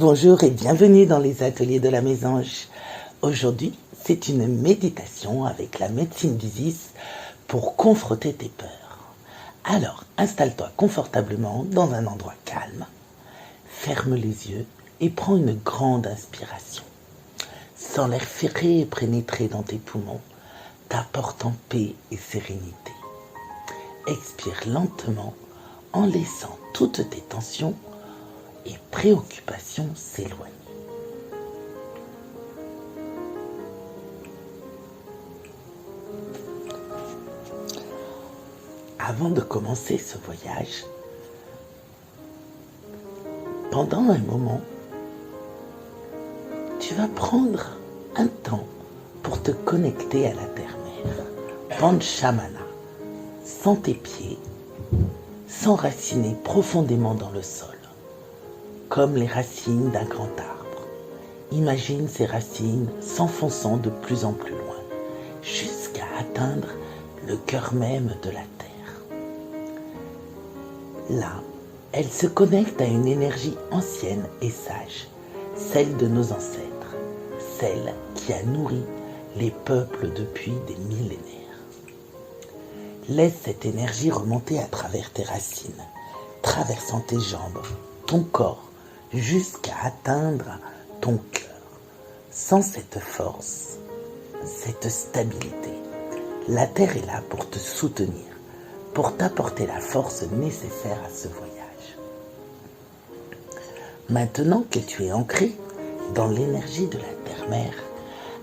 Bonjour et bienvenue dans les ateliers de la Mésange. Aujourd'hui, c'est une méditation avec la médecine d'Isis pour confronter tes peurs. Alors, installe-toi confortablement dans un endroit calme, ferme les yeux et prends une grande inspiration. Sens l'air frais et pénétrer dans tes poumons, t'apportant paix et sérénité. Expire lentement en laissant toutes tes tensions et préoccupations s'éloigner. Avant de commencer ce voyage, pendant un moment, tu vas prendre un temps pour te connecter à la terre-mère, Panchamana, sans tes pieds, s'enraciner profondément dans le sol, comme les racines d'un grand arbre. Imagine ces racines s'enfonçant de plus en plus loin, jusqu'à atteindre le cœur même de la terre. Là, elles se connectent à une énergie ancienne et sage, celle de nos ancêtres, celle qui a nourri les peuples depuis des millénaires. Laisse cette énergie remonter à travers tes racines, traversant tes jambes, ton corps, jusqu'à atteindre ton cœur. Sans cette force, cette stabilité, la terre est là pour te soutenir, pour t'apporter la force nécessaire à ce voyage. Maintenant que tu es ancré dans l'énergie de la terre-mère,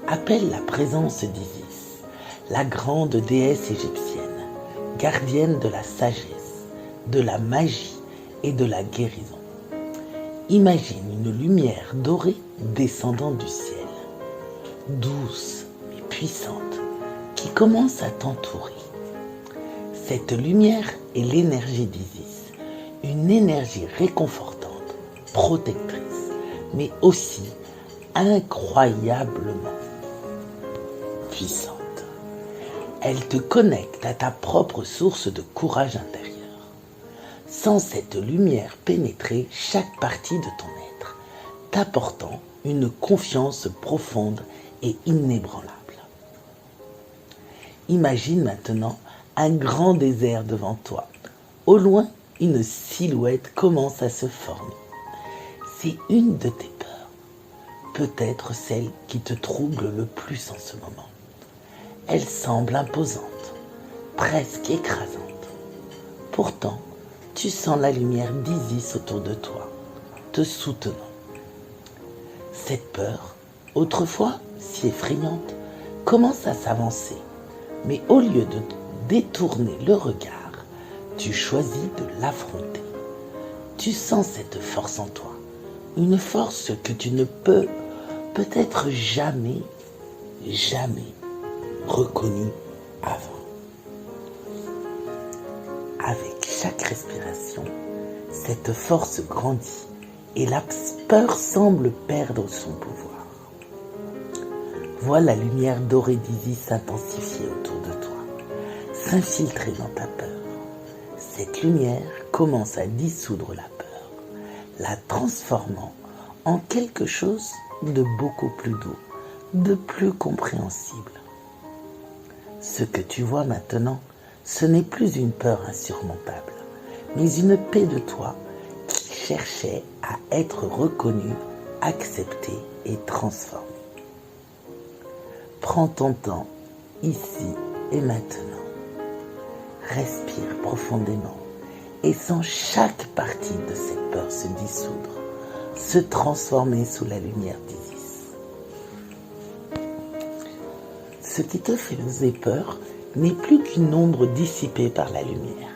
appelle la présence d'Isis, la grande déesse égyptienne, gardienne de la sagesse, de la magie et de la guérison. Imagine une lumière dorée descendant du ciel, douce et puissante, qui commence à t'entourer. Cette lumière est l'énergie d'Isis, une énergie réconfortante, protectrice, mais aussi incroyablement puissante. Elle te connecte à ta propre source de courage intérieur. Sans cette lumière pénétrer chaque partie de ton être, t'apportant une confiance profonde et inébranlable. Imagine maintenant un grand désert devant toi. Au loin, une silhouette commence à se former. C'est une de tes peurs, peut-être celle qui te trouble le plus en ce moment. Elle semble imposante, presque écrasante. Pourtant, tu sens la lumière d'Isis autour de toi, te soutenant. Cette peur, autrefois si effrayante, commence à s'avancer, mais au lieu de détourner le regard, tu choisis de l'affronter. Tu sens cette force en toi, une force que tu ne peux peut-être jamais reconnue avant. Avec chaque respiration, cette force grandit et la peur semble perdre son pouvoir. Vois la lumière dorée d'Isis s'intensifier autour de toi, s'infiltrer dans ta peur. Cette lumière commence à dissoudre la peur, la transformant en quelque chose de beaucoup plus doux, de plus compréhensible. Ce que tu vois maintenant, ce n'est plus une peur insurmontable, mais une paix de toi qui cherchait à être reconnue, acceptée et transformée. Prends ton temps, ici et maintenant. Respire profondément et sens chaque partie de cette peur se dissoudre, se transformer sous la lumière d'Isis. Ce qui te faisait peur n'est plus qu'une ombre dissipée par la lumière.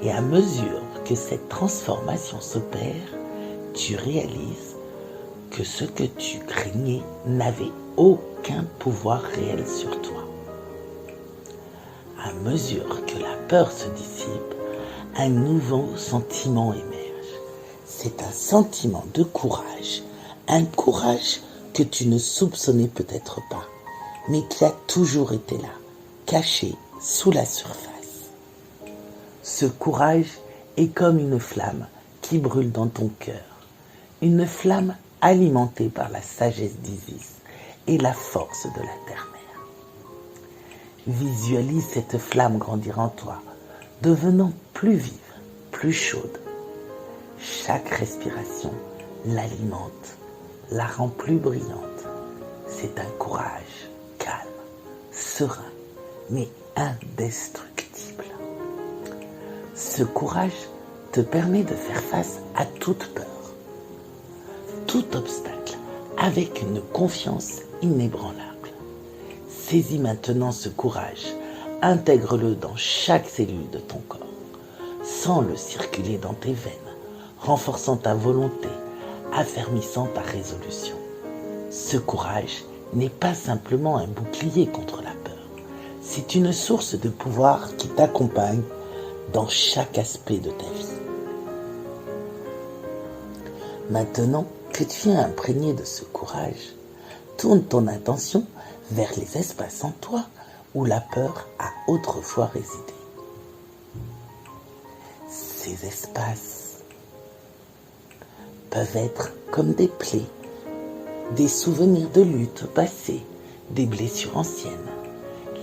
Et à mesure que cette transformation s'opère, tu réalises que ce que tu craignais n'avait aucun pouvoir réel sur toi. À mesure que la peur se dissipe, un nouveau sentiment émerge. C'est un sentiment de courage, un courage que tu ne soupçonnais peut-être pas, mais qui a toujours été là, caché sous la surface. Ce courage est comme une flamme qui brûle dans ton cœur, une flamme alimentée par la sagesse d'Isis et la force de la terre-mère. Visualise cette flamme grandir en toi, devenant plus vive, plus chaude. Chaque respiration l'alimente, la rend plus brillante. C'est un courage calme, serein, mais indestructible. Ce courage te permet de faire face à toute peur, tout obstacle, avec une confiance inébranlable. Saisis maintenant ce courage, intègre-le dans chaque cellule de ton corps, sens-le circuler dans tes veines, renforçant ta volonté, affermissant ta résolution. Ce courage n'est pas simplement un bouclier contre la peur, c'est une source de pouvoir qui t'accompagne dans chaque aspect de ta vie. Maintenant que tu es imprégné de ce courage, tourne ton attention vers les espaces en toi où la peur a autrefois résidé. Ces espaces peuvent être comme des plaies, des souvenirs de lutte passée, des blessures anciennes.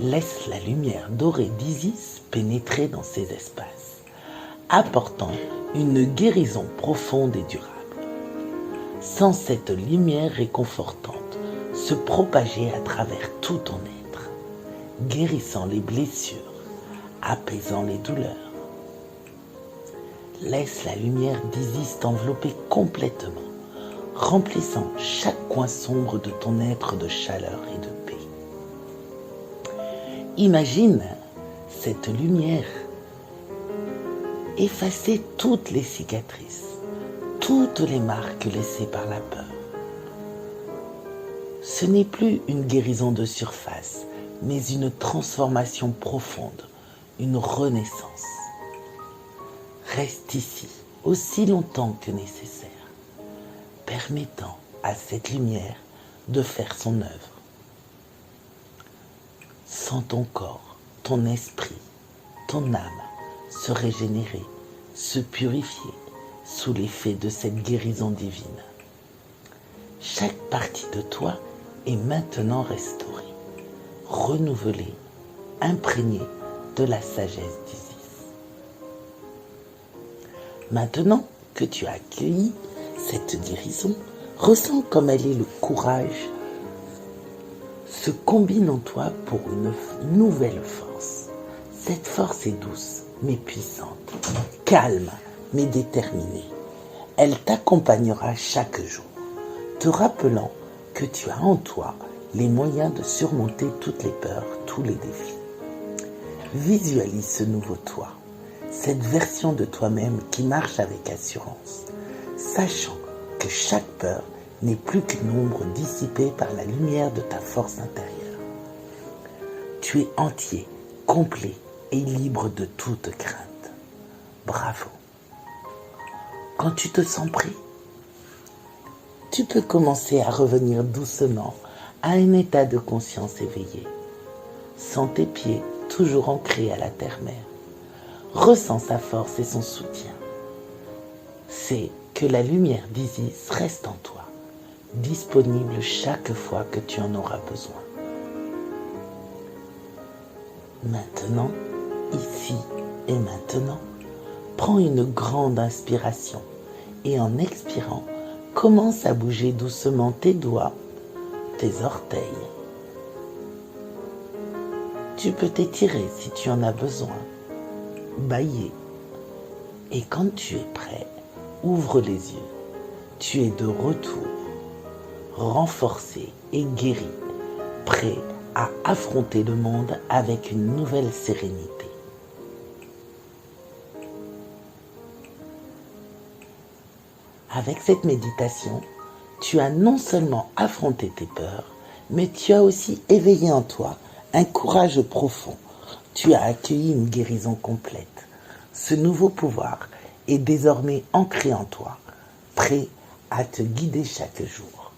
Laisse la lumière dorée d'Isis pénétrer dans ces espaces, apportant une guérison profonde et durable. Sens cette lumière réconfortante se propager à travers tout ton être, guérissant les blessures, apaisant les douleurs. Laisse la lumière d'Isis t'envelopper complètement, remplissant chaque coin sombre de ton être de chaleur et de paix. Imagine cette lumière effacer toutes les cicatrices, toutes les marques laissées par la peur. Ce n'est plus une guérison de surface, mais une transformation profonde, une renaissance. Reste ici aussi longtemps que nécessaire, permettant à cette lumière de faire son œuvre. Sens ton corps, ton esprit, ton âme se régénérer, se purifier sous l'effet de cette guérison divine. Chaque partie de toi est maintenant restaurée, renouvelée, imprégnée de la sagesse d'Isis. Maintenant que tu as accueilli cette guérison, ressens comme elle est le courage se combine en toi pour une nouvelle force. Cette force est douce mais puissante, calme mais déterminée. Elle t'accompagnera chaque jour, te rappelant que tu as en toi les moyens de surmonter toutes les peurs, tous les défis. Visualise ce nouveau toi, cette version de toi-même qui marche avec assurance, sachant que chaque peur n'est plus qu'une ombre dissipée par la lumière de ta force intérieure. Tu es entier, complet et libre de toute crainte. Bravo. Quand tu te sens prêt, tu peux commencer à revenir doucement à un état de conscience éveillé. Sens tes pieds toujours ancrés à la terre-mère. Ressens sa force et son soutien. C'est que la lumière d'Isis reste en toi, disponible chaque fois que tu en auras besoin. Maintenant, ici et maintenant, prends une grande inspiration et en expirant, commence à bouger doucement tes doigts, tes orteils. Tu peux t'étirer si tu en as besoin, bâiller. Et quand tu es prêt, ouvre les yeux. Tu es de retour, renforcé et guéri, prêt à affronter le monde avec une nouvelle sérénité. Avec cette méditation, tu as non seulement affronté tes peurs, mais tu as aussi éveillé en toi un courage profond. Tu as accueilli une guérison complète. Ce nouveau pouvoir est désormais ancré en toi, prêt à te guider chaque jour.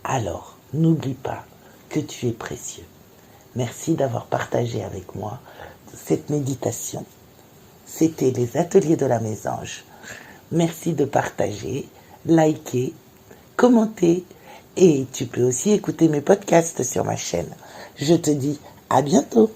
Alors, n'oublie pas que tu es précieux. Merci d'avoir partagé avec moi cette méditation. C'était les ateliers de la Mésange. Merci de partager liker, commenter et tu peux aussi écouter mes podcasts sur ma chaîne. Je te dis à bientôt.